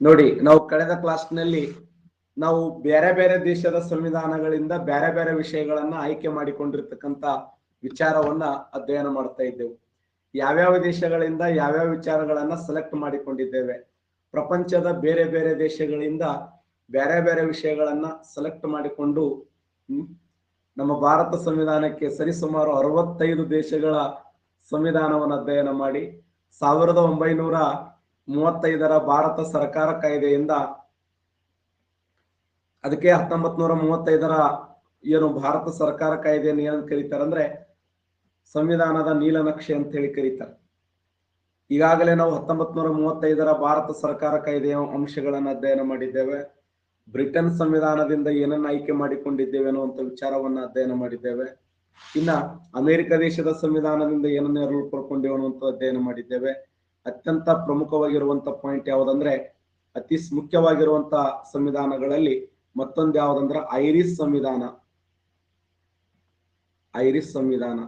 ನೋಡಿ, ನಾವು ಕಳೆದ ಕ್ಲಾಸ್ನಲ್ಲಿ ನಾವು ಬೇರೆ ಬೇರೆ ದೇಶದ ಸಂವಿಧಾನಗಳಿಂದ ಬೇರೆ ಬೇರೆ ವಿಷಯಗಳನ್ನ ಆಯ್ಕೆ ಮಾಡಿಕೊಂಡಿರ್ತಕ್ಕಂಥ ವಿಚಾರವನ್ನ ಅಧ್ಯಯನ ಮಾಡ್ತಾ ಇದ್ದೆವು. ಯಾವ್ಯಾವ ದೇಶಗಳಿಂದ ಯಾವ್ಯಾವ ವಿಚಾರಗಳನ್ನ ಸೆಲೆಕ್ಟ್ ಮಾಡಿಕೊಂಡಿದ್ದೇವೆ, ಪ್ರಪಂಚದ ಬೇರೆ ಬೇರೆ ದೇಶಗಳಿಂದ ಬೇರೆ ಬೇರೆ ವಿಷಯಗಳನ್ನ ಸೆಲೆಕ್ಟ್ ಮಾಡಿಕೊಂಡು ನಮ್ಮ ಭಾರತ ಸಂವಿಧಾನಕ್ಕೆ ಸರಿಸುಮಾರು 65 ದೇಶಗಳ ಸಂವಿಧಾನವನ್ನು ಅಧ್ಯಯನ ಮಾಡಿ 1935 ಭಾರತ ಸರ್ಕಾರ ಕಾಯ್ದೆಯಿಂದ ಅದಕ್ಕೆ 1935 ಏನು ಭಾರತ ಸರ್ಕಾರ ಕಾಯ್ದೆಯನ್ನು ಏನಂತ ಕರೀತಾರೆ ಅಂದ್ರೆ ಸಂವಿಧಾನದ ನೀಲನಕ್ಷೆ ಅಂತ ಹೇಳಿ ಕರೀತಾರೆ. ಈಗಾಗಲೇ ನಾವು 1935 ಭಾರತ ಸರ್ಕಾರ ಕಾಯ್ದೆಯ ಅಂಶಗಳನ್ನು ಅಧ್ಯಯನ ಮಾಡಿದ್ದೇವೆ. ಬ್ರಿಟನ್ ಸಂವಿಧಾನದಿಂದ ಏನನ್ನ ಆಯ್ಕೆ ಮಾಡಿಕೊಂಡಿದ್ದೇವೆ ಅನ್ನುವಂಥ ವಿಚಾರವನ್ನ ಅಧ್ಯಯನ ಮಾಡಿದ್ದೇವೆ. ಇನ್ನ ಅಮೆರಿಕ ದೇಶದ ಸಂವಿಧಾನದಿಂದ ಏನನ್ನ ಎರಲು ಪಡ್ಕೊಂಡಿವೆ ಅನ್ನುವಂಥ ಅಧ್ಯಯನ ಮಾಡಿದ್ದೇವೆ. ಅತ್ಯಂತ ಪ್ರಮುಖವಾಗಿರುವಂತ ಪಾಯಿಂಟ್ ಯಾವುದಂದ್ರೆ, ಅತಿ ಮುಖ್ಯವಾಗಿರುವಂತ ಸಂವಿಧಾನಗಳಲ್ಲಿ ಮತ್ತೊಂದು ಯಾವುದಂದ್ರೆ ಐರಿಷ್ ಸಂವಿಧಾನ. ಐರಿಷ್ ಸಂವಿಧಾನ,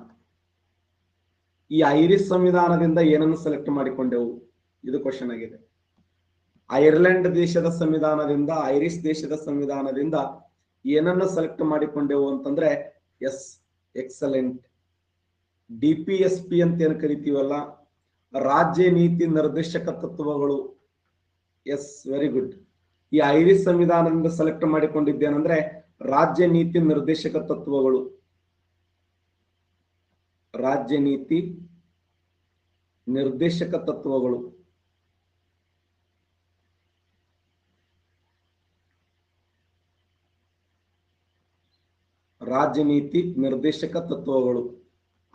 ಈ ಐರಿಷ್ ಸಂವಿಧಾನದಿಂದ ಏನನ್ನು ಸೆಲೆಕ್ಟ್ ಮಾಡಿಕೊಂಡೆವು, ಇದು ಕ್ವಶನ್ ಆಗಿದೆ. ಐರ್ಲೆಂಡ್ ದೇಶದ ಸಂವಿಧಾನದಿಂದ, ಐರಿಷ್ ದೇಶದ ಸಂವಿಧಾನದಿಂದ ಏನನ್ನ ಸೆಲೆಕ್ಟ್ ಮಾಡಿಕೊಂಡೆವು ಅಂತಂದ್ರೆ ಎಸ್, ಎಕ್ಸಲೆಂಟ್. DPSP ಅಂತ ಏನು ಕರಿತೀವಲ್ಲ, ರಾಜ್ಯ ನೀತಿ ನಿರ್ದೇಶಕ ತತ್ವಗಳು. Yes, very good. ಈ ಐರಿಷ್ ಸಂವಿಧಾನದಿಂದ ಸೆಲೆಕ್ಟ್ ಮಾಡಿಕೊಂಡಿದ್ದೇನೆಂದ್ರೆ ರಾಜ್ಯ ನೀತಿ ನಿರ್ದೇಶಕ ತತ್ವಗಳು. ರಾಜ್ಯ ನೀತಿ ನಿರ್ದೇಶಕ ತತ್ವಗಳು. ರಾಜ್ಯ ನೀತಿ ನಿರ್ದೇಶಕ ತತ್ವಗಳು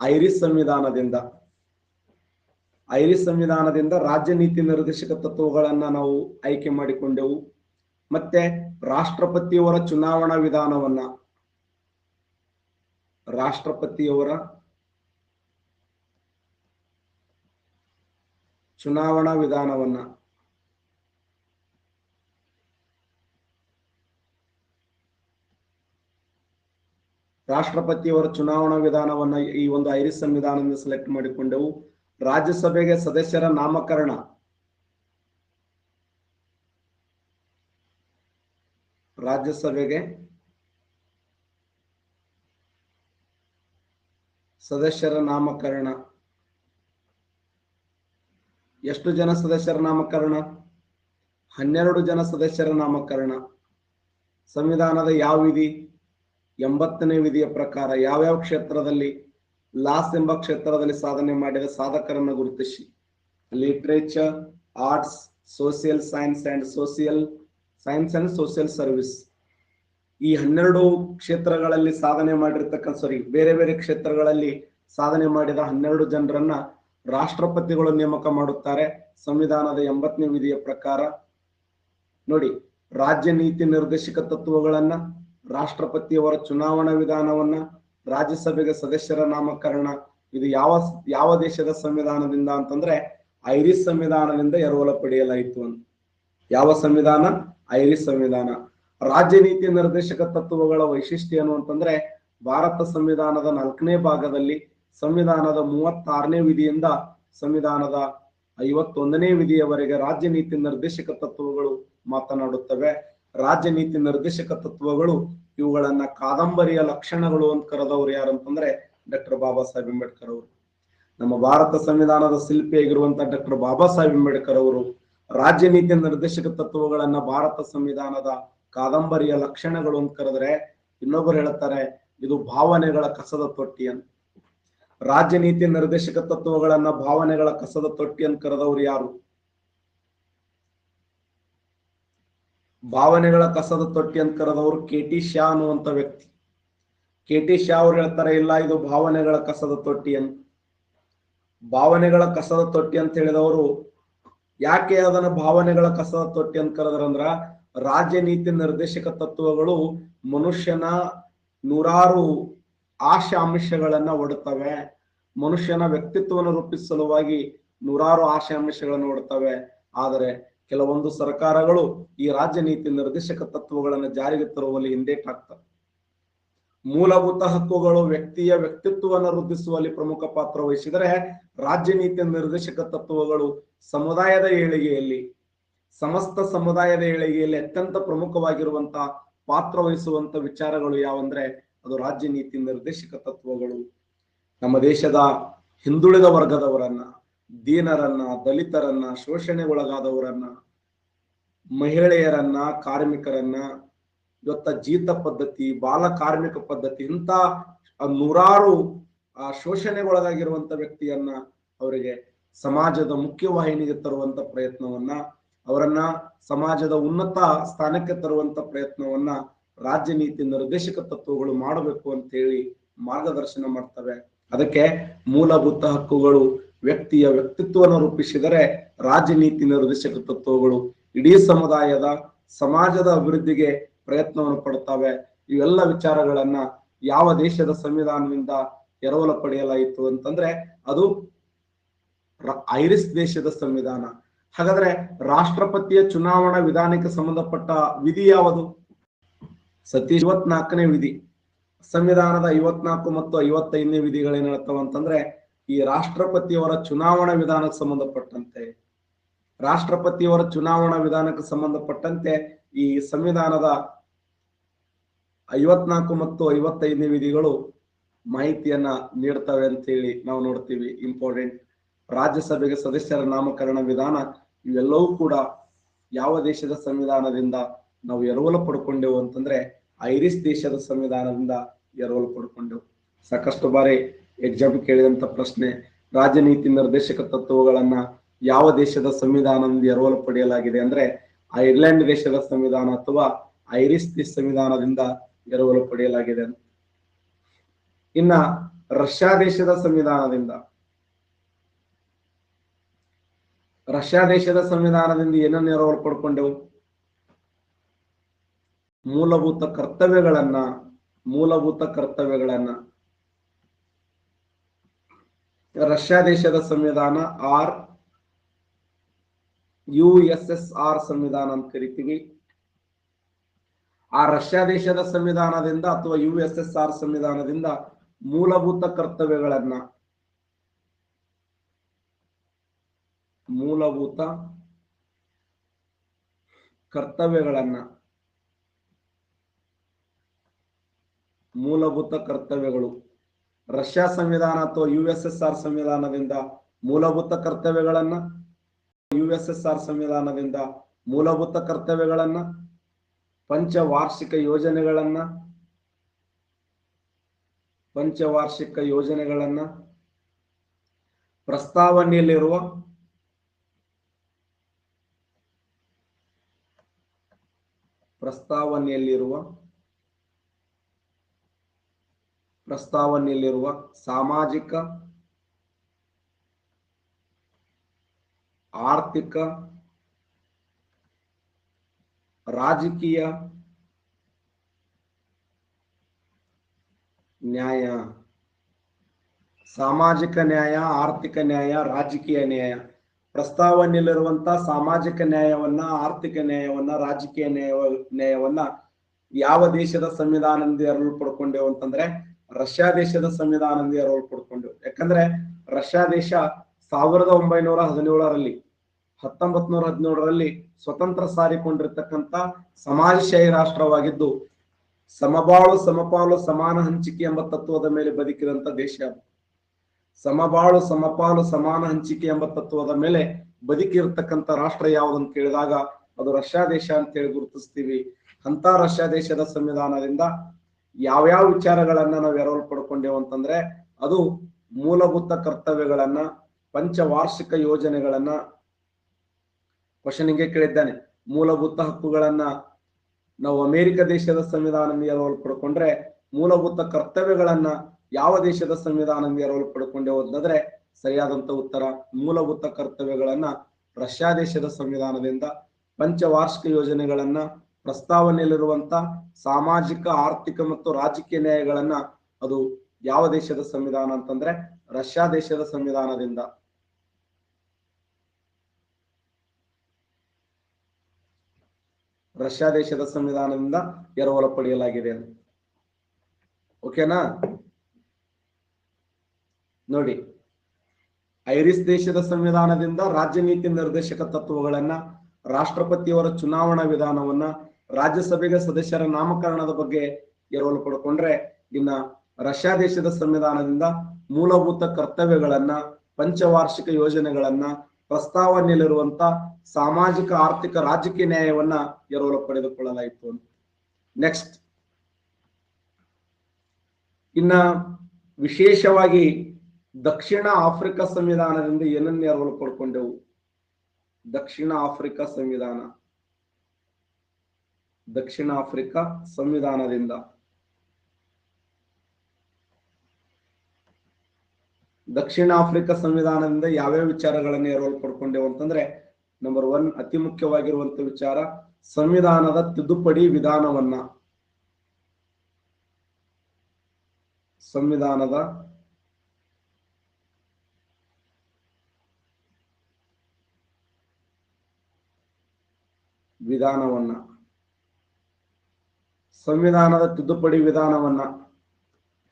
ಐರಿಷ್ ಸಂವಿಧಾನದಿಂದ. ಐರಿಷ್ ಸಂವಿಧಾನದಿಂದ ರಾಜ್ಯ ನೀತಿ ನಿರ್ದೇಶಕ ತತ್ವಗಳನ್ನ ನಾವು ಆಯ್ಕೆ ಮಾಡಿಕೊಂಡೆವು. ಮತ್ತೆ ರಾಷ್ಟ್ರಪತಿಯವರ ಚುನಾವಣಾ ವಿಧಾನವನ್ನ, ರಾಷ್ಟ್ರಪತಿಯವರ ಚುನಾವಣಾ ವಿಧಾನವನ್ನ, ರಾಷ್ಟ್ರಪತಿಯವರ ಚುನಾವಣಾ ವಿಧಾನವನ್ನ ಈ ಒಂದು ಐರಿಷ್ ಸಂವಿಧಾನದಿಂದ ಸೆಲೆಕ್ಟ್ ಮಾಡಿಕೊಂಡೆವು. ರಾಜ್ಯಸಭೆಗೆ ಸದಸ್ಯರ ನಾಮಕರಣ, ರಾಜ್ಯಸಭೆಗೆ ಸದಸ್ಯರ ನಾಮಕರಣ. ಎಷ್ಟು ಜನ ಸದಸ್ಯರ ನಾಮಕರಣ? 12 ಜನ ಸದಸ್ಯರ ನಾಮಕರಣ. ಸಂವಿಧಾನದ ಯಾವ ವಿಧಿ? 80ನೇ ವಿಧಿಯ ಪ್ರಕಾರ ಯಾವ್ಯಾವ ಕ್ಷೇತ್ರದಲ್ಲಿ? ಲಾಸ್ ಎಂಬ ಕ್ಷೇತ್ರದಲ್ಲಿ ಸಾಧನೆ ಮಾಡಿದ ಸಾಧಕರನ್ನು ಗುರುತಿಸಿ. Literature, arts, social science and social service. ಈ 12 ಕ್ಷೇತ್ರಗಳಲ್ಲಿ ಸಾಧನೆ ಮಾಡಿರ್ತಕ್ಕಂಥ ಬೇರೆ ಬೇರೆ ಕ್ಷೇತ್ರಗಳಲ್ಲಿ ಸಾಧನೆ ಮಾಡಿದ 12 ಜನರನ್ನ ರಾಷ್ಟ್ರಪತಿಗಳು ನೇಮಕ ಮಾಡುತ್ತಾರೆ ಸಂವಿಧಾನದ 80ನೇ ವಿಧಿಯ ಪ್ರಕಾರ. ನೋಡಿ, ರಾಜ್ಯ ನೀತಿ ನಿರ್ದೇಶಕ ತತ್ವಗಳನ್ನ, ರಾಷ್ಟ್ರಪತಿಯವರ ಚುನಾವಣಾ ವಿಧಾನವನ್ನ, ರಾಜ್ಯಸಭೆಗೆ ಸದಸ್ಯರ ನಾಮಕರಣ, ಇದು ಯಾವ ದೇಶದ ಸಂವಿಧಾನದಿಂದ ಅಂತಂದ್ರೆ ಐರಿಷ್ ಸಂವಿಧಾನದಿಂದ ಎರವಲ ಪಡೆಯಲಾಯಿತು ಅಂತ. ಯಾವ ಸಂವಿಧಾನ? ಐರಿಷ್ ಸಂವಿಧಾನ. ರಾಜ್ಯ ನೀತಿ ನಿರ್ದೇಶಕ ತತ್ವಗಳ ವೈಶಿಷ್ಟ್ಯ ಏನು ಅಂತಂದ್ರೆ, ಭಾರತ ಸಂವಿಧಾನದ 4ನೇ ಭಾಗದಲ್ಲಿ ಸಂವಿಧಾನದ 36ನೇ ವಿಧಿಯಿಂದ ಸಂವಿಧಾನದ 51ನೇ ವಿಧಿಯವರೆಗೆ ರಾಜ್ಯ ನೀತಿ ನಿರ್ದೇಶಕ ತತ್ವಗಳು ಮಾತನಾಡುತ್ತವೆ. ರಾಜ್ಯ ನೀತಿ ನಿರ್ದೇಶಕ ತತ್ವಗಳು ಇವುಗಳನ್ನ ಕಾದಂಬರಿಯ ಲಕ್ಷಣಗಳು ಅಂತ ಕರೆದವರು ಯಾರಂತಂದ್ರೆ ಡಾಕ್ಟರ್ ಬಾಬಾ ಸಾಹೇಬ್ ಅಂಬೇಡ್ಕರ್ ಅವರು. ನಮ್ಮ ಭಾರತ ಸಂವಿಧಾನದ ಶಿಲ್ಪಿಯಾಗಿರುವಂತಹ ಡಾಕ್ಟರ್ ಬಾಬಾ ಸಾಹೇಬ್ ಅಂಬೇಡ್ಕರ್ ಅವರು ರಾಜ್ಯ ನೀತಿ ನಿರ್ದೇಶಕ ತತ್ವಗಳನ್ನ ಭಾರತ ಸಂವಿಧಾನದ ಕಾದಂಬರಿಯ ಲಕ್ಷಣಗಳು ಅಂತ ಕರೆದ್ರೆ, ಇನ್ನೊಬ್ಬರು ಹೇಳ್ತಾರೆ ಇದು ಭಾವನೆಗಳ ಕಸದ ತೊಟ್ಟಿ ಅಂತ. ರಾಜ್ಯ ನೀತಿ ನಿರ್ದೇಶಕ ತತ್ವಗಳನ್ನ ಭಾವನೆಗಳ ಕಸದ ತೊಟ್ಟಿ ಅಂತ ಕರೆದವರು ಯಾರು? ಭಾವನೆಗಳ ಕಸದ ತೊಟ್ಟಿ ಅಂತ ಕರೆದವರು KT ಶಾ ಅನ್ನುವಂತ ವ್ಯಕ್ತಿ. KT ಶಾ ಅವ್ರು ಹೇಳ್ತಾರೆ ಇಲ್ಲ, ಇದು ಭಾವನೆಗಳ ಕಸದ ತೊಟ್ಟಿ ಅಂತ. ಭಾವನೆಗಳ ಕಸದ ತೊಟ್ಟಿ ಅಂತ ಹೇಳಿದವರು ಯಾಕೆ ಅದನ್ನ ಭಾವನೆಗಳ ಕಸದ ತೊಟ್ಟಿ ಅಂತ ಕರೆದ್ರಂದ್ರ, ರಾಜ್ಯ ನೀತಿ ನಿರ್ದೇಶಕ ತತ್ವಗಳು ಮನುಷ್ಯನ 100 ಆಶೆ ಆಮಿಷಗಳನ್ನ ಒಡ್ತವೆ. ಮನುಷ್ಯನ ವ್ಯಕ್ತಿತ್ವವನ್ನು ರೂಪಿಸುವ ಸಲುವಾಗಿ 100 ಆಶೆ ಆಮಿಷಗಳನ್ನು ಒಡ್ತವೆ. ಆದರೆ ಕೆಲವೊಂದು ಸರ್ಕಾರಗಳು ಈ ರಾಜ್ಯ ನೀತಿ ನಿರ್ದೇಶಕ ತತ್ವಗಳನ್ನು ಜಾರಿಗೆ ತರುವಲ್ಲಿ ಹಿಂದೇಟಾಗ್ತವೆ. ಮೂಲಭೂತ ಹಕ್ಕುಗಳು ವ್ಯಕ್ತಿಯ ವ್ಯಕ್ತಿತ್ವವನ್ನು ವೃದ್ಧಿಸುವಲ್ಲಿ ಪ್ರಮುಖ ಪಾತ್ರ ವಹಿಸಿದರೆ, ರಾಜ್ಯ ನೀತಿ ನಿರ್ದೇಶಕ ತತ್ವಗಳು ಸಮುದಾಯದ ಏಳಿಗೆಯಲ್ಲಿ, ಸಮಸ್ತ ಸಮುದಾಯದ ಏಳಿಗೆಯಲ್ಲಿ ಅತ್ಯಂತ ಪ್ರಮುಖವಾಗಿರುವಂತಹ ಪಾತ್ರ ವಹಿಸುವಂತ ವಿಚಾರಗಳು ಯಾವಂದ್ರೆ ಅದು ರಾಜ್ಯ ನೀತಿ ನಿರ್ದೇಶಕ ತತ್ವಗಳು. ನಮ್ಮ ದೇಶದ ಹಿಂದುಳಿದ ವರ್ಗದವರನ್ನ, ದೀನರನ್ನ, ದಲಿತರನ್ನ, ಶೋಷಣೆಗೊಳಗಾದವರನ್ನ, ಮಹಿಳೆಯರನ್ನ, ಕಾರ್ಮಿಕರನ್ನ, ಇವತ್ತ ಜೀತ ಪದ್ಧತಿ, ಬಾಲ ಕಾರ್ಮಿಕ ಪದ್ಧತಿ, ಇಂಥ ನೂರಾರು ಶೋಷಣೆಗೊಳಗಾಗಿರುವಂತ ವ್ಯಕ್ತಿಯನ್ನ ಅವರಿಗೆ ಸಮಾಜದ ಮುಖ್ಯವಾಹಿನಿಗೆ ತರುವಂತ ಪ್ರಯತ್ನವನ್ನ, ಅವರನ್ನ ಸಮಾಜದ ಉನ್ನತ ಸ್ಥಾನಕ್ಕೆ ತರುವಂತ ಪ್ರಯತ್ನವನ್ನ ರಾಜ್ಯ ನೀತಿ ನಿರ್ದೇಶಕ ತತ್ವಗಳು ಮಾಡಬೇಕು ಅಂತ ಹೇಳಿ ಮಾರ್ಗದರ್ಶನ ಮಾಡ್ತವೆ. ಅದಕ್ಕೆ ಮೂಲಭೂತ ಹಕ್ಕುಗಳು ವ್ಯಕ್ತಿಯ ವ್ಯಕ್ತಿತ್ವವನ್ನು ರೂಪಿಸಿದರೆ ರಾಜ್ಯ ನೀತಿ ನಿರ್ದೇಶಕ ತತ್ವಗಳು ಇಡೀ ಸಮುದಾಯದ ಸಮಾಜದ ಅಭಿವೃದ್ಧಿಗೆ ಪ್ರಯತ್ನವನ್ನು ಪಡ್ತವೆ. ಇವೆಲ್ಲ ವಿಚಾರಗಳನ್ನ ಯಾವ ದೇಶದ ಸಂವಿಧಾನದಿಂದ ಎರವಲು ಪಡೆಯಲಾಯಿತು ಅಂತಂದ್ರೆ ಅದು ಐರಿಸ್ ದೇಶದ ಸಂವಿಧಾನ. ಹಾಗಾದ್ರೆ ರಾಷ್ಟ್ರಪತಿಯ ಚುನಾವಣಾ ವಿಧಾನಕ್ಕೆ ಸಂಬಂಧಪಟ್ಟ ವಿಧಿ ಯಾವುದು? ಸತೀಶ್ 54ನೇ ವಿಧಿ. ಸಂವಿಧಾನದ 54 ಮತ್ತು 55ನೇ ವಿಧಿಗಳೇನ್ ಹೇಳ್ತಾವ ಅಂತಂದ್ರೆ ಈ ರಾಷ್ಟ್ರಪತಿಯವರ ಚುನಾವಣಾ ವಿಧಾನಕ್ಕೆ ಸಂಬಂಧಪಟ್ಟಂತೆ, ರಾಷ್ಟ್ರಪತಿಯವರ ಚುನಾವಣಾ ವಿಧಾನಕ್ಕೆ ಸಂಬಂಧಪಟ್ಟಂತೆ ಈ ಸಂವಿಧಾನದ 54 ಮತ್ತು 55ನೇ ವಿಧಿಗಳು ಮಾಹಿತಿಯನ್ನ ನೀಡ್ತವೆ ಅಂತ ಹೇಳಿ ನಾವು ನೋಡ್ತೀವಿ. ಇಂಪಾರ್ಟೆಂಟ್. ರಾಜ್ಯಸಭೆಗೆ ಸದಸ್ಯರ ನಾಮಕರಣ ವಿಧಾನ ಇವೆಲ್ಲವೂ ಕೂಡ ಯಾವ ದೇಶದ ಸಂವಿಧಾನದಿಂದ ನಾವು ಎರವಲು ಪಡ್ಕೊಂಡೆವು ಅಂತಂದ್ರೆ ಐರಿಸ್ ದೇಶದ ಸಂವಿಧಾನದಿಂದ ಎರವಲು ಪಡ್ಕೊಂಡೆವು. ಸಾಕಷ್ಟು ಬಾರಿ ಎಕ್ಸಾಮ್ ಕೇಳಿದಂತ ಪ್ರಶ್ನೆ, ರಾಜ್ಯ ನೀತಿ ನಿರ್ದೇಶಕ ತತ್ವಗಳನ್ನ ಯಾವ ದೇಶದ ಸಂವಿಧಾನದಿಂದ ಎರವಲು ಪಡೆಯಲಾಗಿದೆ ಅಂದ್ರೆ ಐರ್ಲೆಂಡ್ ದೇಶದ ಸಂವಿಧಾನ ಅಥವಾ ಐರಿಸ್ ಸಂವಿಧಾನದಿಂದ ಎರವಲು ಪಡೆಯಲಾಗಿದೆ. ಇನ್ನ ರಷ್ಯಾ ದೇಶದ ಸಂವಿಧಾನದಿಂದ, ರಷ್ಯಾ ದೇಶದ ಸಂವಿಧಾನದಿಂದ ಏನನ್ನು ಎರವಲು ಪಡ್ಕೊಂಡೆವು? ಮೂಲಭೂತ ಕರ್ತವ್ಯಗಳನ್ನ ರಷ್ಯಾ ದೇಶದ ಸಂವಿಧಾನ USSR ಸಂವಿಧಾನ ಅಂತ ಕರಿತೀವಿ. ಆ ರಷ್ಯಾ ದೇಶದ ಸಂವಿಧಾನದಿಂದ ಅಥವಾ USSR ಸಂವಿಧಾನದಿಂದ ಮೂಲಭೂತ ಕರ್ತವ್ಯಗಳನ್ನ ಮೂಲಭೂತ ಕರ್ತವ್ಯಗಳು ರಷ್ಯಾ ಸಂವಿಧಾನ ಅಥವಾ USSR ಸಂವಿಧಾನದಿಂದ ಮೂಲಭೂತ ಕರ್ತವ್ಯಗಳನ್ನ, USSR ಸಂವಿಧಾನದಿಂದ ಮೂಲಭೂತ ಕರ್ತವ್ಯಗಳನ್ನ, ಪಂಚವಾರ್ಷಿಕ ಯೋಜನೆಗಳನ್ನ, ಪ್ರಸ್ತಾವನೆಯಲ್ಲಿರುವ ಸಾಮಾಜಿಕ, ಆರ್ಥಿಕ, ರಾಜಕೀಯ ನ್ಯಾಯ, ಸಾಮಾಜಿಕ ನ್ಯಾಯ, ಆರ್ಥಿಕ ನ್ಯಾಯ, ರಾಜಕೀಯ ನ್ಯಾಯ. ಪ್ರಸ್ತಾವನೆಯಲ್ಲಿರುವಂತಹ ಸಾಮಾಜಿಕ ನ್ಯಾಯವನ್ನ, ಆರ್ಥಿಕ ನ್ಯಾಯವನ್ನ, ರಾಜಕೀಯ ನ್ಯಾಯವನ್ನ ಯಾವ ದೇಶದ ಸಂವಿಧಾನದಿಂದ ಎರವಲು ಪಡ್ಕೊಂಡೆವು ಅಂತಂದ್ರೆ ರಷ್ಯಾ ದೇಶದ ಸಂವಿಧಾನದಿಂದ ಎರವಲು ಪಡ್ಕೊಂಡೆವು. ಯಾಕಂದ್ರೆ ರಷ್ಯಾ ದೇಶ 1917ರಲ್ಲಿ 1917ರಲ್ಲಿ ಸ್ವತಂತ್ರ ಸಾರಿಕೊಂಡಿರ್ತಕ್ಕಂಥ ಸಮಾಜಶಾಹಿ ರಾಷ್ಟ್ರವಾಗಿದ್ದು ಸಮಬಾಳು, ಸಮಪಾಲು, ಸಮಾನ ಹಂಚಿಕೆ ಎಂಬ ತತ್ವದ ಮೇಲೆ ಬದುಕಿದಂತ ದೇಶ. ಸಮಬಾಳು, ಸಮಪಾಲು, ಸಮಾನ ಹಂಚಿಕೆ ಎಂಬ ತತ್ವದ ಮೇಲೆ ಬದುಕಿರ್ತಕ್ಕಂಥ ರಾಷ್ಟ್ರ ಯಾವುದು ಅಂತ ಕೇಳಿದಾಗ ಅದು ರಷ್ಯಾ ದೇಶ ಅಂತ ಹೇಳಿ ಗುರುತಿಸ್ತೀವಿ. ಅಂತ ರಷ್ಯಾ ದೇಶದ ಸಂವಿಧಾನದಿಂದ ಯಾವ್ಯಾವ ವಿಚಾರಗಳನ್ನ ನಾವು ಎರವಲು ಪಡ್ಕೊಂಡೆವು ಅಂತಂದ್ರೆ ಅದು ಮೂಲಭೂತ ಕರ್ತವ್ಯಗಳನ್ನ, ಪಂಚವಾರ್ಷಿಕ ಯೋಜನೆಗಳನ್ನ. ಕ್ವಶನ್ ಹಿಂಗೆ ಕೇಳಿದ್ದಾನೆ, ಮೂಲಭೂತ ಹಕ್ಕುಗಳನ್ನ ನಾವು ಅಮೆರಿಕ ದೇಶದ ಸಂವಿಧಾನದಿಂದ ಎರವಲು ಪಡ್ಕೊಂಡ್ರೆ ಮೂಲಭೂತ ಕರ್ತವ್ಯಗಳನ್ನ ಯಾವ ದೇಶದ ಸಂವಿಧಾನದಿಂದ ಎರವಲು ಪಡ್ಕೊಂಡೆವು ಅಂತಂದ್ರೆ ಸರಿಯಾದಂತ ಉತ್ತರ ಮೂಲಭೂತ ಕರ್ತವ್ಯಗಳನ್ನ ರಷ್ಯಾ ದೇಶದ ಸಂವಿಧಾನದಿಂದ, ಪಂಚವಾರ್ಷಿಕ ಯೋಜನೆಗಳನ್ನ, ಪ್ರಸ್ತಾವನೆಯಲ್ಲಿರುವಂತ ಸಾಮಾಜಿಕ, ಆರ್ಥಿಕ ಮತ್ತು ರಾಜಕೀಯ ನ್ಯಾಯಗಳನ್ನ ಅದು ಯಾವ ದೇಶದ ಸಂವಿಧಾನ ಅಂತಂದ್ರೆ ರಷ್ಯಾ ದೇಶದ ಸಂವಿಧಾನದಿಂದ. ರಷ್ಯಾ ದೇಶದ ಸಂವಿಧಾನದಿಂದ ಎರವಲು ಪಡೆಯಲಾಗಿದೆ. ಓಕೆನಾ? ನೋಡಿ, ಐರಿಸ್ ದೇಶದ ಸಂವಿಧಾನದಿಂದ ರಾಜ್ಯ ನೀತಿ ನಿರ್ದೇಶಕ ತತ್ವಗಳನ್ನ, ರಾಷ್ಟ್ರಪತಿಯವರ ಚುನಾವಣಾ ವಿಧಾನವನ್ನ, ರಾಜ್ಯಸಭೆಗೆ ಸದಸ್ಯರ ನಾಮಕರಣದ ಬಗ್ಗೆ ಎರವಲು ಪಡ್ಕೊಂಡ್ರೆ, ಇನ್ನ ರಷ್ಯಾ ದೇಶದ ಸಂವಿಧಾನದಿಂದ ಮೂಲಭೂತ ಕರ್ತವ್ಯಗಳನ್ನ, ಪಂಚವಾರ್ಷಿಕ ಯೋಜನೆಗಳನ್ನ, ಪ್ರಸ್ತಾವನೆಯಲ್ಲಿರುವಂತ ಸಾಮಾಜಿಕ, ಆರ್ಥಿಕ, ರಾಜಕೀಯ ನ್ಯಾಯವನ್ನ ಎರವಲು ಪಡೆದುಕೊಳ್ಳಲಾಯಿತು. ನೆಕ್ಸ್ಟ್, ಇನ್ನ ವಿಶೇಷವಾಗಿ ದಕ್ಷಿಣ ಆಫ್ರಿಕಾ ಸಂವಿಧಾನದಿಂದ ಏನನ್ನ ಎರವಲು ಪಡ್ಕೊಂಡೆವು? ದಕ್ಷಿಣ ಆಫ್ರಿಕಾ ಸಂವಿಧಾನ, ದಕ್ಷಿಣ ಆಫ್ರಿಕಾ ಸಂವಿಧಾನದಿಂದ ಯಾವ್ಯಾವ ವಿಚಾರಗಳನ್ನು ಎರವಲು ಪಡ್ಕೊಂಡೆವು ಅಂತಂದ್ರೆ, ನಂಬರ್ 1 ಅತಿ ಮುಖ್ಯವಾಗಿರುವಂತ ವಿಚಾರ ಸಂವಿಧಾನದ ತಿದ್ದುಪಡಿ ವಿಧಾನವನ್ನ, ಸಂವಿಧಾನದ ತಿದ್ದುಪಡಿ ವಿಧಾನವನ್ನ,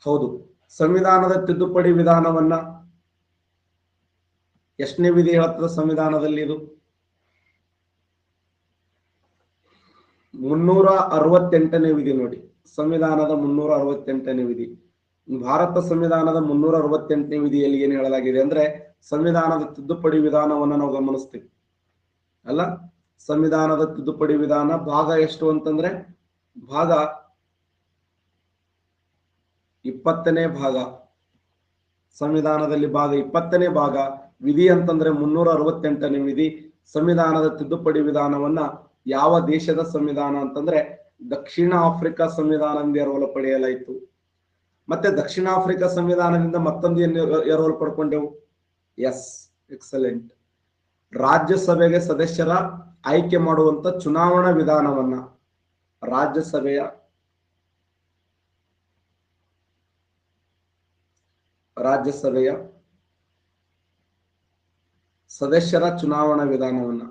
ಹೌದು, ಸಂವಿಧಾನದ ತಿದ್ದುಪಡಿ ವಿಧಾನವನ್ನ ಎಷ್ಟನೇ ವಿಧಿ ಹೇಳುತ್ತದೆ ಸಂವಿಧಾನದಲ್ಲಿ? ಇದು 368ನೇ ವಿಧಿ ನೋಡಿ, ಸಂವಿಧಾನದ 368ನೇ ವಿಧಿ. ಭಾರತ ಸಂವಿಧಾನದ 368ನೇ ವಿಧಿಯಲ್ಲಿ ಏನ್ ಹೇಳಲಾಗಿದೆ ಅಂದ್ರೆ, ಸಂವಿಧಾನದ ತಿದ್ದುಪಡಿ ವಿಧಾನವನ್ನ ನಾವು ಗಮನಿಸ್ತೀವಿ ಅಲ್ಲ. ಸಂವಿಧಾನದ ತಿದ್ದುಪಡಿ ವಿಧಾನ ಭಾಗ ಎಷ್ಟು ಅಂತಂದ್ರೆ, ಭಾಗ 20ನೇ ಭಾಗ. ಸಂವಿಧಾನದಲ್ಲಿ ಭಾಗ 20ನೇ ಭಾಗ. ವಿಧಿ ಅಂತಂದ್ರೆ 368ನೇ ವಿಧಿ. ಸಂವಿಧಾನದ ತಿದ್ದುಪಡಿ ವಿಧಾನವನ್ನ ಯಾವ ದೇಶದ ಸಂವಿಧಾನ ಅಂತಂದ್ರೆ ದಕ್ಷಿಣ ಆಫ್ರಿಕಾ ಸಂವಿಧಾನದಿಂದ ಎರವಲು ಪಡೆಯಲಾಯಿತು. ಮತ್ತೆ ದಕ್ಷಿಣ ಆಫ್ರಿಕಾ ಸಂವಿಧಾನದಿಂದ ಮತ್ತೊಂದು ಏನು ಎರವಲು ಪಡ್ಕೊಂಡೆವು? S, excellent. ರಾಜ್ಯಸಭೆಗೆ ಸದಸ್ಯರ ಆಯ್ಕೆ ಮಾಡುವಂತ ಚುನಾವಣಾ ವಿಧಾನವನ್ನ, ರಾಜ್ಯಸಭೆಯ ಸದಸ್ಯರ ಚುನಾವಣಾ ವಿಧಾನವನ್ನ,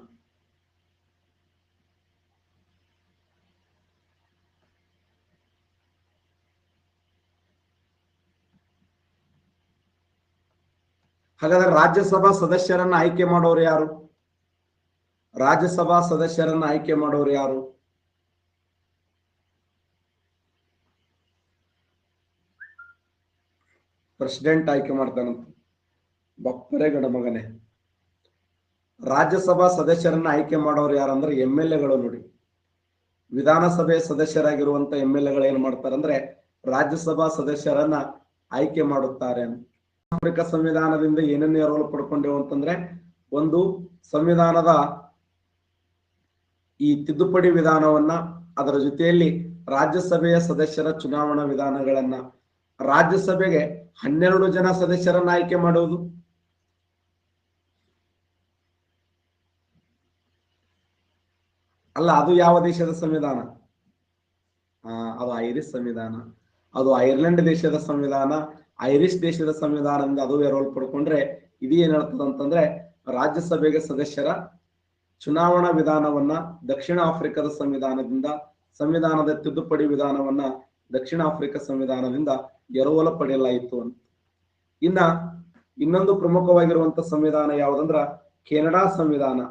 ಹಾಗಾದ್ರೆ ರಾಜ್ಯಸಭಾ ಸದಸ್ಯರನ್ನ ಆಯ್ಕೆ ಮಾಡೋರು ಯಾರು? ರಾಜ್ಯಸಭಾ ಸದಸ್ಯರನ್ನ ಆಯ್ಕೆ ಮಾಡೋರು ಯಾರು? ಪ್ರೆಸಿಡೆಂಟ್ ಆಯ್ಕೆ ಮಾಡ್ತಾನಂತ. ಬಪ್ಪರೆ ಗಡ ಮಗನೆ. ರಾಜ್ಯಸಭಾ ಸದಸ್ಯರನ್ನ ಆಯ್ಕೆ ಮಾಡೋರು ಯಾರಂದ್ರೆ MLA-ಗಳು ನೋಡಿ. ವಿಧಾನಸಭೆ ಸದಸ್ಯರಾಗಿರುವಂತ MLA-ಗಳು ಏನ್ ಮಾಡ್ತಾರಂದ್ರೆ ರಾಜ್ಯಸಭಾ ಸದಸ್ಯರನ್ನ ಆಯ್ಕೆ ಮಾಡುತ್ತಾರೆ. ಆಫ್ರಿಕಾ ಸಂವಿಧಾನದಿಂದ ಏನನ್ನ ಎರವಲು ಪಡ್ಕೊಂಡೆವು ಅಂತಂದ್ರೆ, ಒಂದು ಸಂವಿಧಾನದ ಈ ತಿದ್ದುಪಡಿ ವಿಧಾನವನ್ನ, ಅದರ ಜೊತೆಯಲ್ಲಿ ರಾಜ್ಯಸಭೆಯ ಸದಸ್ಯರ ಚುನಾವಣಾ ವಿಧಾನಗಳನ್ನ, ರಾಜ್ಯಸಭೆಗೆ 12 ಜನ ಸದಸ್ಯರನ್ನ ಆಯ್ಕೆ ಮಾಡುವುದು, ಅಲ್ಲ ಅದು ಯಾವ ದೇಶದ ಸಂವಿಧಾನ? ಅದು ಐರಿಷ್ ಸಂವಿಧಾನ. ಅದು ಐರ್ಲೆಂಡ್ ದೇಶದ ಸಂವಿಧಾನ. ಐರಿಷ್ ದೇಶದ ಸಂವಿಧಾನದಿಂದ ಅದು ಎರವಲು ಪಡ್ಕೊಂಡ್ರೆ ಇದು ಏನ್ ಹೇಳ್ತದ ಅಂತಂದ್ರೆ, ರಾಜ್ಯಸಭೆಗೆ ಸದಸ್ಯರ ಚುನಾವಣಾ ವಿಧಾನವನ್ನ ದಕ್ಷಿಣ ಆಫ್ರಿಕಾದ ಸಂವಿಧಾನದಿಂದ, ಸಂವಿಧಾನದ ತಿದ್ದುಪಡಿ ವಿಧಾನವನ್ನ ದಕ್ಷಿಣ ಆಫ್ರಿಕಾ ಸಂವಿಧಾನದಿಂದ ಎರವಲು ಪಡೆಯಲಾಯಿತು ಅಂತ. ಇನ್ನೊಂದು ಪ್ರಮುಖವಾಗಿರುವಂತ ಸಂವಿಧಾನ ಯಾವುದಂದ್ರ ಕೆನಡಾ ಸಂವಿಧಾನ.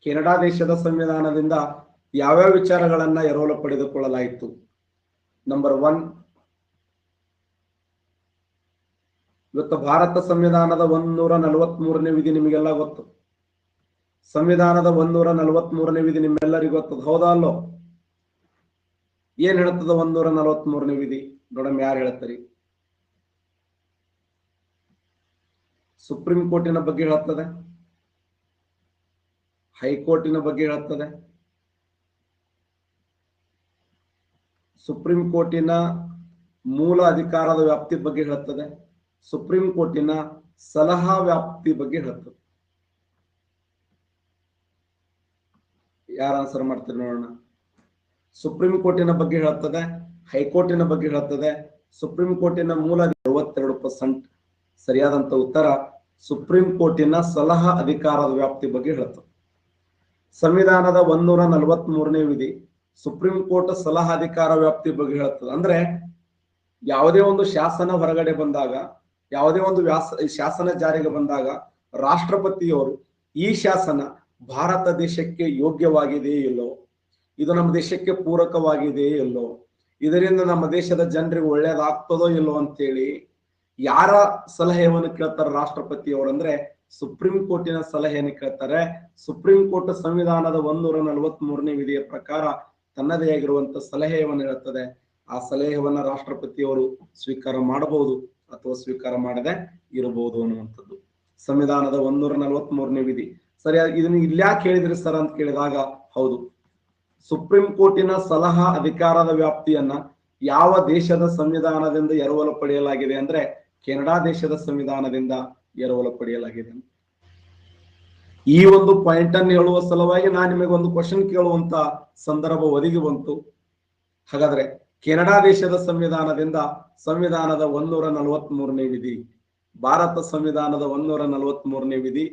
ಕೆನಡಾ ದೇಶದ ಸಂವಿಧಾನದಿಂದ ಯಾವ್ಯಾವ ವಿಚಾರಗಳನ್ನ ಎರವಲು ಪಡೆದುಕೊಳ್ಳಲಾಯಿತು? ನಂಬರ್ 1, ಇವತ್ತು ಭಾರತ ಸಂವಿಧಾನದ 143ನೇ ವಿಧಿ ನಿಮಗೆಲ್ಲ ಗೊತ್ತು. ಸಂವಿಧಾನದ 143ನೇ ವಿಧಿ ನಿಮ್ಮೆಲ್ಲರಿಗೂ ಗೊತ್ತದ, ಹೌದಾ ಅಲ್ಲೋ? ಏನ್ ಹೇಳ್ತದ 143ನೇ ವಿಧಿ? ನೋಡಮ್ ಯಾರು ಹೇಳ್ತಾರೆ. ಸುಪ್ರೀಂ ಕೋರ್ಟಿನ ಬಗ್ಗೆ ಹೇಳುತ್ತದೆ, ಹೈಕೋರ್ಟಿನ ಬಗ್ಗೆ ಹೇಳುತ್ತದೆ, ಸುಪ್ರೀಂ ಕೋರ್ಟಿನ ಮೂಲ ಅಧಿಕಾರದ ವ್ಯಾಪ್ತಿ ಬಗ್ಗೆ ಹೇಳುತ್ತದೆ, ಸುಪ್ರೀಂ ಕೋರ್ಟಿನ ಸಲಹಾ ವ್ಯಾಪ್ತಿ ಬಗ್ಗೆ ಹೇಳುತ್ತದೆ. ಯಾರು ಆನ್ಸರ್ ಮಾಡ್ತೀರಿ ನೋಡೋಣ. ಸುಪ್ರೀಂ ಕೋರ್ಟಿನ ಬಗ್ಗೆ ಹೇಳುತ್ತದೆ, ಹೈಕೋರ್ಟಿನ ಬಗ್ಗೆ ಹೇಳುತ್ತದೆ, ಸುಪ್ರೀಂ ಕೋರ್ಟಿನ ಮೂಲ 62% ಸರಿಯಾದಂತ ಉತ್ತರ ಸುಪ್ರೀಂ ಕೋರ್ಟಿನ ಸಲಹಾ ಅಧಿಕಾರದ ವ್ಯಾಪ್ತಿ ಬಗ್ಗೆ ಹೇಳುತ್ತದೆ. ಸಂವಿಧಾನದ 143ನೇ ವಿಧಿ ಸುಪ್ರೀಂ ಕೋರ್ಟ್ ಸಲಹಾ ಅಧಿಕಾರ ವ್ಯಾಪ್ತಿ ಬಗ್ಗೆ ಹೇಳುತ್ತದೆ. ಅಂದ್ರೆ ಯಾವುದೇ ಒಂದು ಶಾಸನ ಹೊರಗಡೆ ಬಂದಾಗ, ಯಾವುದೇ ಒಂದು ಶಾಸನ ಜಾರಿಗೆ ಬಂದಾಗ ರಾಷ್ಟ್ರಪತಿಯವರು ಈ ಶಾಸನ ಭಾರತ ದೇಶಕ್ಕೆ ಯೋಗ್ಯವಾಗಿದೆಯೇ ಇಲ್ಲೋ, ಇದು ನಮ್ಮ ದೇಶಕ್ಕೆ ಪೂರಕವಾಗಿದೆಯೇ ಇಲ್ಲೋ, ಇದರಿಂದ ನಮ್ಮ ದೇಶದ ಜನರಿಗೆ ಒಳ್ಳೇದಾಗ್ತದೋ ಇಲ್ಲೋ ಅಂತೇಳಿ ಯಾರ ಸಲಹೆಯನ್ನು ಕೇಳ್ತಾರೆ ರಾಷ್ಟ್ರಪತಿಯವರು ಅಂದ್ರೆ ಸುಪ್ರೀಂ ಕೋರ್ಟಿನ ಸಲಹೆಯನ್ನು ಕೇಳ್ತಾರೆ. ಸುಪ್ರೀಂ ಕೋರ್ಟ್ ಸಂವಿಧಾನದ 143ನೇ ವಿಧಿಯ ಪ್ರಕಾರ ತನ್ನದೇ ಆಗಿರುವಂತ ಸಲಹೆಯನ್ನು ಹೇಳ್ತದೆ. ಆ ಸಲಹೆಯನ್ನ ರಾಷ್ಟ್ರಪತಿಯವರು ಸ್ವೀಕಾರ ಮಾಡಬಹುದು ಅಥವಾ ಸ್ವೀಕಾರ ಮಾಡದೆ ಇರಬಹುದು ಅನ್ನುವಂಥದ್ದು ಸಂವಿಧಾನದ 143ನೇ ವಿಧಿ. ಸರಿಯಾಗಿ ಇದನ್ನು ಇಲ್ಯಾಕೆ ಹೇಳಿದ್ರಿ ಸರ್ ಅಂತ ಕೇಳಿದಾಗ, ಹೌದು, ಸುಪ್ರೀಂ ಕೋರ್ಟಿನ ಸಲಹಾ ಅಧಿಕಾರದ ವ್ಯಾಪ್ತಿಯನ್ನ ಯಾವ ದೇಶದ ಸಂವಿಧಾನದಿಂದ ಎರವಲು ಪಡೆಯಲಾಗಿದೆ ಅಂದ್ರೆ ಕೆನಡಾ ದೇಶದ ಸಂವಿಧಾನದಿಂದ ಎರವಲು ಪಡೆಯಲಾಗಿದೆ. ಈ ಒಂದು ಪಾಯಿಂಟ್ ಅನ್ನು ಹೇಳುವ ಸಲುವಾಗಿ ನಾನು ನಿಮಗೆ ಒಂದು ಕ್ವಶನ್ ಕೇಳುವಂತ ಸಂದರ್ಭ ಒದಗಿ ಬಂತು. ಹಾಗಾದ್ರೆ ಕೆನಡಾ ದೇಶದ ಸಂವಿಧಾನದಿಂದ ಸಂವಿಧಾನದ 143ನೇ ವಿಧಿ, ಭಾರತ ಸಂವಿಧಾನದ 143ನೇ ವಿಧಿ,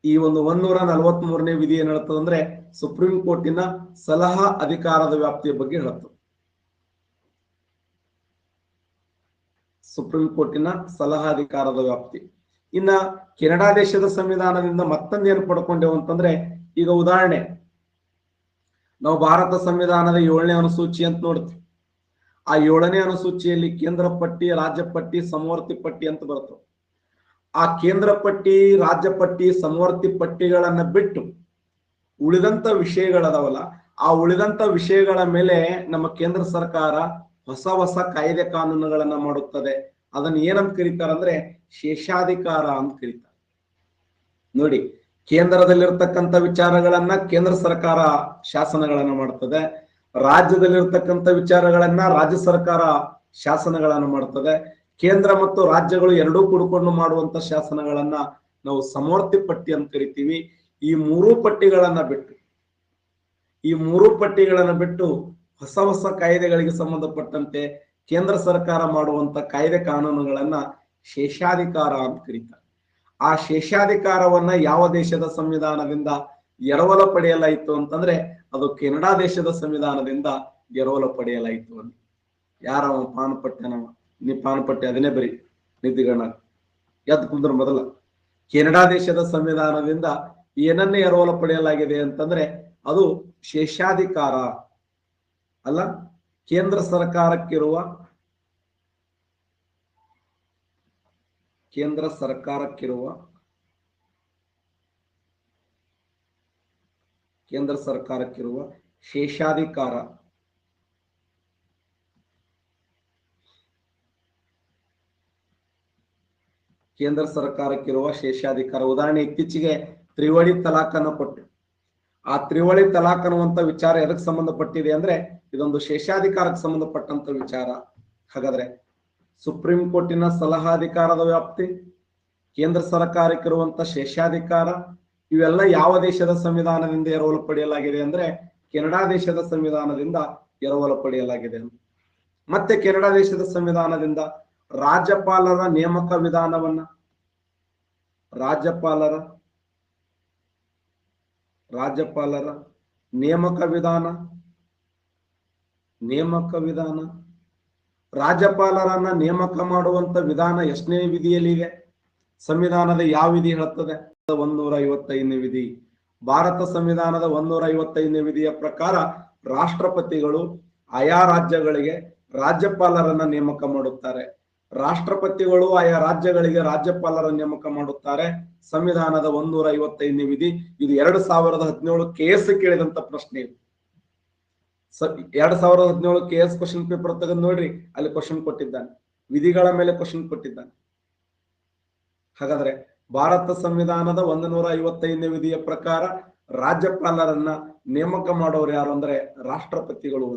ಈ ಒಂದು 143ನೇ ವಿಧಿ ಏನ್ ಹೇಳ್ತದೆ ಅಂದ್ರೆ ಸುಪ್ರೀಂ ಕೋರ್ಟಿನ ಸಲಹಾ ಅಧಿಕಾರದ ವ್ಯಾಪ್ತಿಯ ಬಗ್ಗೆ ಹೇಳುತ್ತೆ. ಸುಪ್ರೀಂ ಕೋರ್ಟಿನ ಸಲಹಾ ಅಧಿಕಾರದ ವ್ಯಾಪ್ತಿ. ಇನ್ನ ಕೆನಡಾ ದೇಶದ ಸಂವಿಧಾನದಿಂದ ಮತ್ತೊಂದೇನು ಪಡ್ಕೊಂಡೇವು ಅಂತಂದ್ರೆ, ಈಗ ಉದಾಹರಣೆ ನಾವು ಭಾರತ ಸಂವಿಧಾನದ 7ನೇ ಅನುಸೂಚಿ ಅಂತ ನೋಡ್ತೀವಿ. ಆ 7ನೇ ಅನುಸೂಚಿಯಲ್ಲಿ ಕೇಂದ್ರ ಪಟ್ಟಿ, ರಾಜ್ಯ ಪಟ್ಟಿ, ಸಮವರ್ತಿ ಪಟ್ಟಿ ಅಂತ ಬರ್ತವೆ. ಆ ಕೇಂದ್ರ ಪಟ್ಟಿ, ರಾಜ್ಯ ಪಟ್ಟಿ, ಸಮವರ್ತಿ ಪಟ್ಟಿಗಳನ್ನ ಬಿಟ್ಟು ಉಳಿದಂತ ವಿಷಯಗಳದಾವಲ್ಲ, ಆ ಉಳಿದಂತ ವಿಷಯಗಳ ಮೇಲೆ ನಮ್ಮ ಕೇಂದ್ರ ಸರ್ಕಾರ ಹೊಸ ಹೊಸ ಕಾಯ್ದೆ ಕಾನೂನುಗಳನ್ನ ಮಾಡುತ್ತದೆ. ಅದನ್ನ ಏನಂತ ಕರೀತಾರೆ ಅಂದ್ರೆ ಶೇಷಾಧಿಕಾರ ಅಂತ ಕರೀತಾರೆ. ನೋಡಿ, ಕೇಂದ್ರದಲ್ಲಿರ್ತಕ್ಕಂಥ ವಿಚಾರಗಳನ್ನ ಕೇಂದ್ರ ಸರ್ಕಾರ ಶಾಸನಗಳನ್ನ ಮಾಡ್ತದೆ, ರಾಜ್ಯದಲ್ಲಿರ್ತಕ್ಕಂಥ ವಿಚಾರಗಳನ್ನ ರಾಜ್ಯ ಸರ್ಕಾರ ಶಾಸನಗಳನ್ನ ಮಾಡ್ತದೆ, ಕೇಂದ್ರ ಮತ್ತು ರಾಜ್ಯಗಳು ಎರಡೂ ಕೂಡಿಕೊಂಡು ಮಾಡುವಂತ ಶಾಸನಗಳನ್ನ ನಾವು ಸಮವರ್ತಿ ಪಟ್ಟಿ ಅಂತ ಕರಿತೀವಿ. ಈ ಮೂರು ಪಟ್ಟಿಗಳನ್ನ ಬಿಟ್ಟು ಹೊಸ ಹೊಸ ಕಾಯ್ದೆಗಳಿಗೆ ಸಂಬಂಧಪಟ್ಟಂತೆ ಕೇಂದ್ರ ಸರ್ಕಾರ ಮಾಡುವಂತ ಕಾಯ್ದೆ ಕಾನೂನುಗಳನ್ನ ಶೇಷಾಧಿಕಾರ ಅಂತ ಕರೀತಾರೆ. ಆ ಶೇಷಾಧಿಕಾರವನ್ನ ಯಾವ ದೇಶದ ಸಂವಿಧಾನದಿಂದ ಎರವಲು ಪಡೆಯಲಾಯಿತು ಅಂತಂದ್ರೆ ಅದು ಕೆನಡಾ ದೇಶದ ಸಂವಿಧಾನದಿಂದ ಎರವಲು ಪಡೆಯಲಾಯಿತು ಅಂತ. ಯಾರವ ಪಾನಪಟ್ಟೆನವ, ನೀ ಪಾನಪಟ್ಟೆ ಅದನ್ನೇ ಬರಿ ನಿಧಿಗಣ ಎದ್ದು ಕುಂದ್ರ ಮೊದಲ. ಕೆನಡಾ ದೇಶದ ಸಂವಿಧಾನದಿಂದ ಏನನ್ನೇ ಎರವಲು ಪಡೆಯಲಾಗಿದೆ ಅಂತಂದ್ರೆ ಅದು ಶೇಷಾಧಿಕಾರ ಅಲ್ಲ, ಕೇಂದ್ರ ಸರ್ಕಾರಕ್ಕಿರುವ ಶೇಷಾಧಿಕಾರ. ಕೇಂದ್ರ ಸರ್ಕಾರಕ್ಕಿರುವ ಶೇಷಾಧಿಕಾರ. ಉದಾಹರಣೆ, ಇತ್ತೀಚೆಗೆ ತ್ರಿವಳಿ ತಲಾಖನ್ನು ಕೊಟ್ಟು, ಆ ತ್ರಿವಳಿ ತಲಾಖ್ ಅನ್ನುವಂತ ವಿಚಾರ ಎದಕ್ಕೆ ಸಂಬಂಧಪಟ್ಟಿದೆ ಅಂದ್ರೆ ಇದೊಂದು ಶೇಷಾಧಿಕಾರಕ್ಕೆ ಸಂಬಂಧಪಟ್ಟಂತ ವಿಚಾರ. ಹಾಗಾದ್ರೆ ಸುಪ್ರೀಂ ಕೋರ್ಟಿನ ಸಲಹಾಧಿಕಾರದ ವ್ಯಾಪ್ತಿ, ಕೇಂದ್ರ ಸರ್ಕಾರಕ್ಕಿರುವಂತ ಶೇಷಾಧಿಕಾರ, ಇವೆಲ್ಲ ಯಾವ ದೇಶದ ಸಂವಿಧಾನದಿಂದ ಎರವಲು ಪಡೆಯಲಾಗಿದೆ ಅಂದ್ರೆ ಕೆನಡಾ ದೇಶದ ಸಂವಿಧಾನದಿಂದ ಎರವಲು ಪಡೆಯಲಾಗಿದೆ. ಮತ್ತೆ ಕೆನಡಾ ದೇಶದ ಸಂವಿಧಾನದಿಂದ ರಾಜ್ಯಪಾಲರ ನೇಮಕ ವಿಧಾನವನ್ನ, ರಾಜ್ಯಪಾಲರ ನೇಮಕ ವಿಧಾನ, ರಾಜ್ಯಪಾಲರನ್ನ ನೇಮಕ ಮಾಡುವಂತ ವಿಧಾನ ಎಷ್ಟನೇ ವಿಧಿಯಲ್ಲಿದೆ? ಸಂವಿಧಾನದ ಯಾವ ವಿಧಿ ಹೇಳುತ್ತದೆ? 155ನೇ ವಿಧಿ. ಭಾರತ ಸಂವಿಧಾನದ 155ನೇ ವಿಧಿಯ ಪ್ರಕಾರ ರಾಷ್ಟ್ರಪತಿಗಳು ಆಯಾ ರಾಜ್ಯಗಳಿಗೆ ರಾಜ್ಯಪಾಲರನ್ನ ನೇಮಕ ಮಾಡುತ್ತಾರೆ. ರಾಷ್ಟ್ರಪತಿಗಳು ಆಯಾ ರಾಜ್ಯಗಳಿಗೆ ರಾಜ್ಯಪಾಲರ ನೇಮಕ ಮಾಡುತ್ತಾರೆ. ಸಂವಿಧಾನದ 155ನೇ ವಿಧಿ. ಇದು 2017 KS ಕೇಳಿದಂತ ಪ್ರಶ್ನೆ. 2017 KS ಕ್ವಶನ್ ಪೇಪರ್ ತೆಗೆದು ನೋಡ್ರಿ, ಅಲ್ಲಿ ಕ್ವಶನ್ ಕೊಟ್ಟಿದ್ದಾನೆ, ವಿಧಿಗಳ ಮೇಲೆ ಕ್ವಶನ್ ಕೊಟ್ಟಿದ್ದಾನೆ. ಹಾಗಾದ್ರೆ ಭಾರತ ಸಂವಿಧಾನದ 155ನೇ ವಿಧಿಯ ಪ್ರಕಾರ ರಾಜ್ಯಪಾಲರನ್ನ ನೇಮಕ ಮಾಡೋರು ಯಾರು ಅಂದ್ರೆ ರಾಷ್ಟ್ರಪತಿಗಳು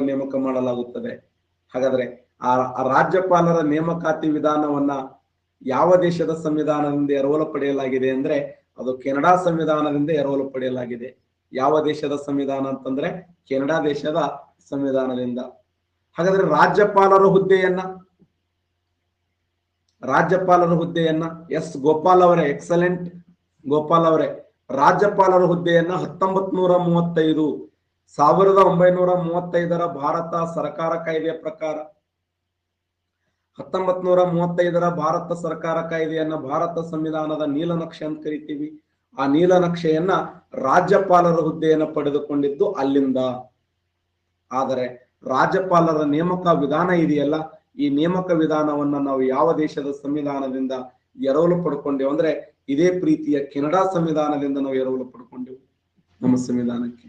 ನೇಮಕ ಮಾಡಲಾಗುತ್ತದೆ. ಹಾಗಾದ್ರೆ ಆ ರಾಜ್ಯಪಾಲರ ನೇಮಕಾತಿ ವಿಧಾನವನ್ನ ಯಾವ ದೇಶದ ಸಂವಿಧಾನದಿಂದ ಎರವಲು ಪಡೆಯಲಾಗಿದೆ ಅಂದ್ರೆ ಅದು ಕೆನಡಾ ಸಂವಿಧಾನದಿಂದ ಎರವಲು ಪಡೆಯಲಾಗಿದೆ. ಯಾವ ದೇಶದ ಸಂವಿಧಾನ ಅಂತಂದ್ರೆ ಕೆನಡಾ ದೇಶದ ಸಂವಿಧಾನದಿಂದ. ಹಾಗಾದ್ರೆ ರಾಜ್ಯಪಾಲರ ಹುದ್ದೆಯನ್ನ ಎಸ್ ಗೋಪಾಲ್ ಅವರೇ, ಎಕ್ಸಲೆಂಟ್ ಗೋಪಾಲ್ ಅವರೇ, ರಾಜ್ಯಪಾಲರ ಹುದ್ದೆಯನ್ನ 1935 1935 ಭಾರತ ಸರ್ಕಾರ ಕಾಯ್ದೆಯ ಪ್ರಕಾರ 1935 ಭಾರತ ಸರ್ಕಾರ ಕಾಯ್ದೆಯನ್ನ ಭಾರತ ಸಂವಿಧಾನದ ನೀಲನಕ್ಷೆ ಅಂತ ಕರಿತೀವಿ. ಆ ನೀಲನಕ್ಷೆಯನ್ನ ರಾಜ್ಯಪಾಲರ ಹುದ್ದೆಯನ್ನು ಪಡೆದುಕೊಂಡಿದ್ದು ಅಲ್ಲಿಂದ. ಆದರೆ ರಾಜ್ಯಪಾಲರ ನೇಮಕ ವಿಧಾನ ಇದೆಯಲ್ಲ, ಈ ನೇಮಕ ವಿಧಾನವನ್ನ ನಾವು ಯಾವ ದೇಶದ ಸಂವಿಧಾನದಿಂದ ಎರವಲು ಪಡ್ಕೊಂಡೇವು ಅಂದ್ರೆ ಇದೇ ಪ್ರೀತಿಯ ಕೆನಡಾ ಸಂವಿಧಾನದಿಂದ ನಾವು ಎರವಲು ಪಡ್ಕೊಂಡೆವು ನಮ್ಮ ಸಂವಿಧಾನಕ್ಕೆ.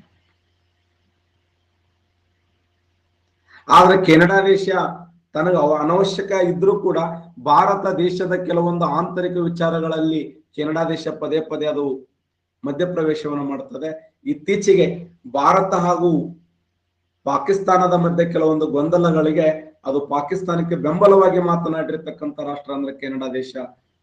ಆದ್ರೆ ಕೆನಡಾ ದೇಶ ತನಗ ಅನವಶ್ಯಕ ಇದ್ರೂ ಕೂಡ ಭಾರತ ದೇಶದ ಕೆಲವೊಂದು ಆಂತರಿಕ ವಿಚಾರಗಳಲ್ಲಿ ಕೆನಡಾ ದೇಶ ಪದೇ ಪದೇ ಅದು ಮಧ್ಯಪ್ರವೇಶವನ್ನು ಮಾಡುತ್ತದೆ. ಇತ್ತೀಚೆಗೆ ಭಾರತ ಹಾಗೂ ಪಾಕಿಸ್ತಾನದ ಮಧ್ಯೆ ಕೆಲವೊಂದು ಗೊಂದಲಗಳಿಗೆ ಅದು ಪಾಕಿಸ್ತಾನಕ್ಕೆ ಬೆಂಬಲವಾಗಿ ಮಾತನಾಡಿರ್ತಕ್ಕಂಥ ರಾಷ್ಟ್ರ ಅಂದ್ರೆ ಕೆನಡಾ ದೇಶ.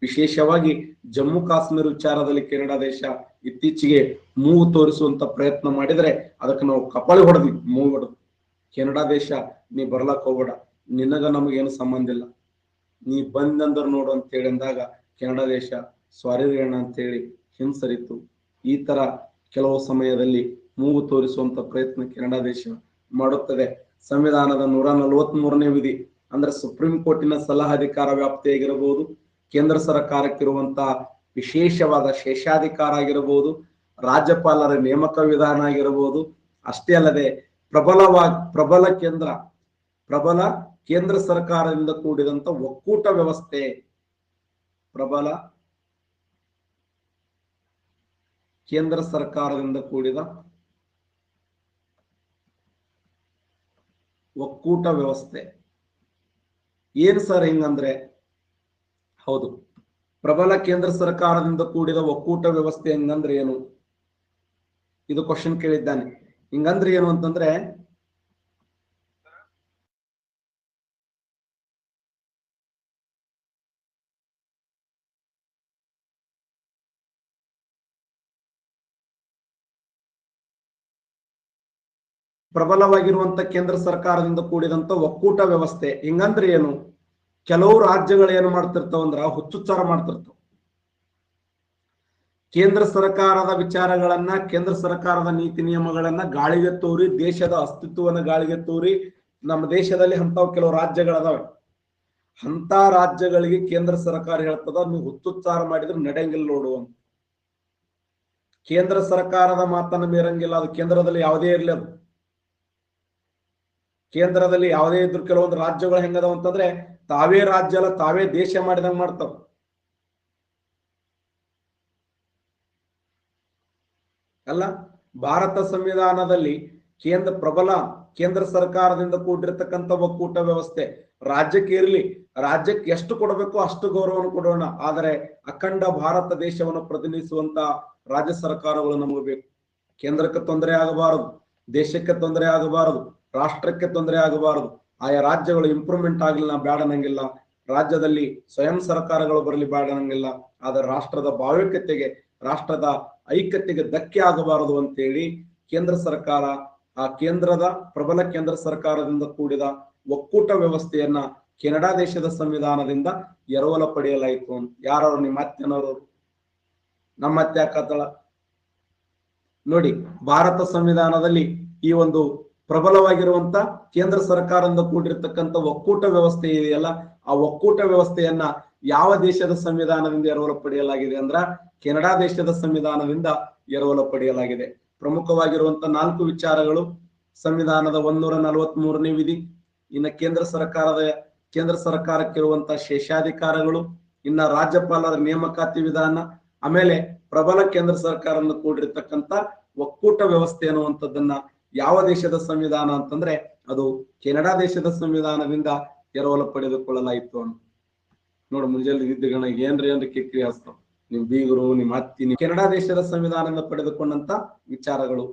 ವಿಶೇಷವಾಗಿ ಜಮ್ಮು ಕಾಶ್ಮೀರ ವಿಚಾರದಲ್ಲಿ ಕೆನಡಾ ದೇಶ ಇತ್ತೀಚೆಗೆ ಮೂಗು ತೋರಿಸುವಂತ ಪ್ರಯತ್ನ ಮಾಡಿದ್ರೆ ಅದಕ್ಕೆ ನಾವು ಕಪಾಳಿ ಹೊಡೆದ್ವಿ, ಮೂಗು ಹೊಡೆದು. ಕೆನಡಾ ದೇಶ ನೀ ಬರ್ಲಕ್ ಹೋಗ್ಬೇಡ, ನಿನಗ ನಮಗೇನು ಸಂಬಂಧ ಇಲ್ಲ, ನೀ ಬಂದಂದ್ರ ನೋಡು ಅಂತ ಹೇಳಿ ಅಂದಾಗ ಕೆನಡಾ ದೇಶ ಸ್ವಾರಿ ರೇಣ ಅಂತೇಳಿ ಹಿಂಸರಿತು. ಈ ತರ ಕೆಲವು ಸಮಯದಲ್ಲಿ ಮೂಗು ತೋರಿಸುವಂತ ಪ್ರಯತ್ನ ಕೆನಡಾ ದೇಶ ಮಾಡುತ್ತದೆ. ಸಂವಿಧಾನದ 143ನೇ ವಿಧಿ ಅಂದ್ರೆ ಸುಪ್ರೀಂ ಕೋರ್ಟಿನ ಸಲಹಾಧಿಕಾರ ವ್ಯಾಪ್ತಿಯಾಗಿರಬಹುದು, ಕೇಂದ್ರ ಸರ್ಕಾರಕ್ಕಿರುವಂತಹ ವಿಶೇಷವಾದ ಶೇಷಾಧಿಕಾರ ಆಗಿರಬಹುದು, ರಾಜ್ಯಪಾಲರ ನೇಮಕ ವಿಧಾನ ಆಗಿರಬಹುದು. ಅಷ್ಟೇ ಅಲ್ಲದೆ ಪ್ರಬಲ ಕೇಂದ್ರ ಸರ್ಕಾರದಿಂದ ಕೂಡಿದಂತ ಒಕ್ಕೂಟ ವ್ಯವಸ್ಥೆ, ಪ್ರಬಲ ಕೇಂದ್ರ ಸರ್ಕಾರದಿಂದ ಕೂಡಿದ ಒಕ್ಕೂಟ ವ್ಯವಸ್ಥೆ. ಏನ್ ಸರ್ ಹಿಂಗಂದ್ರೆ? ಹೌದು, ಪ್ರಬಲ ಕೇಂದ್ರ ಸರ್ಕಾರದಿಂದ ಕೂಡಿದ ಒಕ್ಕೂಟ ವ್ಯವಸ್ಥೆ ಹೆಂಗಂದ್ರೆ ಏನು? ಇದು ಕ್ವಶನ್ ಕೇಳಿದ್ದಾನೆ. ಹಿಂಗಂದ್ರೆ ಏನು ಅಂತಂದ್ರೆ ಪ್ರಬಲವಾಗಿರುವಂತ ಕೇಂದ್ರ ಸರ್ಕಾರದಿಂದ ಕೂಡಿದಂತ ಒಕ್ಕೂಟ ವ್ಯವಸ್ಥೆ. ಹಿಂಗಂದ್ರೆ ಏನು? ಕೆಲವು ರಾಜ್ಯಗಳು ಏನು ಮಾಡ್ತಿರ್ತಾವ ಅಂದ್ರ ಹುಚ್ಚುಚ್ಚಾರ ಮಾಡ್ತಿರ್ತಾವ. ಕೇಂದ್ರ ಸರ್ಕಾರದ ವಿಚಾರಗಳನ್ನ, ಕೇಂದ್ರ ಸರ್ಕಾರದ ನೀತಿ ನಿಯಮಗಳನ್ನ ಗಾಳಿಗೆ ತೋರಿ, ದೇಶದ ಅಸ್ತಿತ್ವವನ್ನು ಗಾಳಿಗೆ ತೋರಿ, ನಮ್ಮ ದೇಶದಲ್ಲಿ ಅಂತಾವ್ ಕೆಲವು ರಾಜ್ಯಗಳದಾವೆ. ಅಂತ ರಾಜ್ಯಗಳಿಗೆ ಕೇಂದ್ರ ಸರ್ಕಾರ ಹೇಳ್ತದ, ನೀವು ಹುಚ್ಚುಚ್ಚಾರ ಮಾಡಿದ್ರೆ ನಡೆಯಂಗಿಲ್ಲ ನೋಡು ಅಂತ. ಕೇಂದ್ರ ಸರ್ಕಾರದ ಮಾತನ್ನ ಮೀರಂಗಿಲ್ಲ. ಅದು ಕೇಂದ್ರದಲ್ಲಿ ಯಾವುದೇ ಇರ್ಲಿ, ಅದು ಕೇಂದ್ರದಲ್ಲಿ ಯಾವುದೇ ಇದ್ರು ಕೆಲವೊಂದು ರಾಜ್ಯಗಳು ಹೆಂಗದಾವ ಅಂತಂದ್ರೆ ತಾವೇ ರಾಜ್ಯ ಅಲ್ಲ, ತಾವೇ ದೇಶ ಮಾಡಿದಂಗ ಮಾಡ್ತಾವ. ಅಲ್ಲ, ಭಾರತ ಸಂವಿಧಾನದಲ್ಲಿ ಪ್ರಬಲ ಕೇಂದ್ರ ಸರ್ಕಾರದಿಂದ ಕೂಡಿರ್ತಕ್ಕಂಥ ಒಕ್ಕೂಟ ವ್ಯವಸ್ಥೆ. ರಾಜ್ಯಕ್ಕೆ ಇರಲಿ, ರಾಜ್ಯಕ್ಕೆ ಎಷ್ಟು ಕೊಡಬೇಕು ಅಷ್ಟು ಗೌರವವನ್ನು ಕೊಡೋಣ, ಆದರೆ ಅಖಂಡ ಭಾರತ ದೇಶವನ್ನು ಪ್ರತಿನಿಧಿಸುವಂತ ರಾಜ್ಯ ಸರ್ಕಾರಗಳು ನಮಗೆ ಬೇಕು. ಕೇಂದ್ರಕ್ಕೆ ತೊಂದರೆ ಆಗಬಾರದು, ದೇಶಕ್ಕೆ ತೊಂದರೆ ಆಗಬಾರದು, ರಾಷ್ಟ್ರಕ್ಕೆ ತೊಂದರೆ ಆಗಬಾರದು. ಆಯಾ ರಾಜ್ಯಗಳು ಇಂಪ್ರೂವ್ಮೆಂಟ್ ಆಗ್ಲಿಲ್ಲ ಬೇಡನಂಗಿಲ್ಲ, ರಾಜ್ಯದಲ್ಲಿ ಸ್ವಯಂ ಸರ್ಕಾರಗಳು ಬರಲಿ ಬೇಡನಂಗಿಲ್ಲ, ಆದರೆ ರಾಷ್ಟ್ರದ ಭಾವೈಕ್ಯತೆಗೆ, ರಾಷ್ಟ್ರದ ಐಕ್ಯತೆಗೆ ಧಕ್ಕೆ ಆಗಬಾರದು ಅಂತೇಳಿ ಕೇಂದ್ರ ಸರ್ಕಾರ ಆ ಪ್ರಬಲ ಕೇಂದ್ರ ಸರ್ಕಾರದಿಂದ ಕೂಡಿದ ಒಕ್ಕೂಟ ವ್ಯವಸ್ಥೆಯನ್ನ ಕೆನಡಾ ದೇಶದ ಸಂವಿಧಾನದಿಂದ ಎರವಲ ಪಡೆಯಲಾಯಿತು. ಯಾರವರು? ನಿಮ್ಮ ಅತ್ತೆನವರು, ನಮ್ಮ ಅತ್ತೆ ಅಕ್ಕತಳ. ನೋಡಿ, ಭಾರತ ಸಂವಿಧಾನದಲ್ಲಿ ಈ ಒಂದು ಪ್ರಬಲವಾಗಿರುವಂತ ಕೇಂದ್ರ ಸರ್ಕಾರದಿಂದ ಕೂಡಿರ್ತಕ್ಕಂಥ ಒಕ್ಕೂಟ ವ್ಯವಸ್ಥೆ ಇದೆಯಲ್ಲ, ಆ ಒಕ್ಕೂಟ ವ್ಯವಸ್ಥೆಯನ್ನ ಯಾವ ದೇಶದ ಸಂವಿಧಾನದಿಂದ ಎರವಲು ಪಡೆಯಲಾಗಿದೆ ಅಂದ್ರ ಕೆನಡಾ ದೇಶದ ಸಂವಿಧಾನದಿಂದ ಎರವಲು ಪಡೆಯಲಾಗಿದೆ. ಪ್ರಮುಖವಾಗಿರುವಂತ 4 ವಿಚಾರಗಳು: ಸಂವಿಧಾನದ 143ನೇ ವಿಧಿ, ಇನ್ನ ಕೇಂದ್ರ ಸರ್ಕಾರಕ್ಕಿರುವಂತಹ ಶೇಷಾಧಿಕಾರಗಳು, ಇನ್ನ ರಾಜ್ಯಪಾಲರ ನೇಮಕಾತಿ ವಿಧಾನ, ಆಮೇಲೆ ಪ್ರಬಲ ಕೇಂದ್ರ ಸರ್ಕಾರದಿಂದ ಕೂಡಿರ್ತಕ್ಕಂಥ ಒಕ್ಕೂಟ ವ್ಯವಸ್ಥೆ ಅನ್ನುವಂಥದ್ದನ್ನ ಯಾವ ದೇಶದ ಸಂವಿಧಾನ ಅಂತಂದ್ರೆ ಅದು ಕೆನಡಾ ದೇಶದ ಸಂವಿಧಾನದಿಂದ ಎರವಲು ಪಡೆದುಕೊಳ್ಳಲಾಯಿತು ಅಂತ. ನೋಡು, ಮುಂಜಾನೆ ಇದ್ದ ಏನ್ರಿ ಕಿಕ್ರಿ ಹಸ್ತಾವ ನಿಮ್ ಬೀಗರು, ನಿಮ್ಮ ಅತ್ತಿ. ಕೆನಡಾ ದೇಶದ ಸಂವಿಧಾನದಿಂದ ಪಡೆದುಕೊಂಡಂತ ವಿಚಾರಗಳು.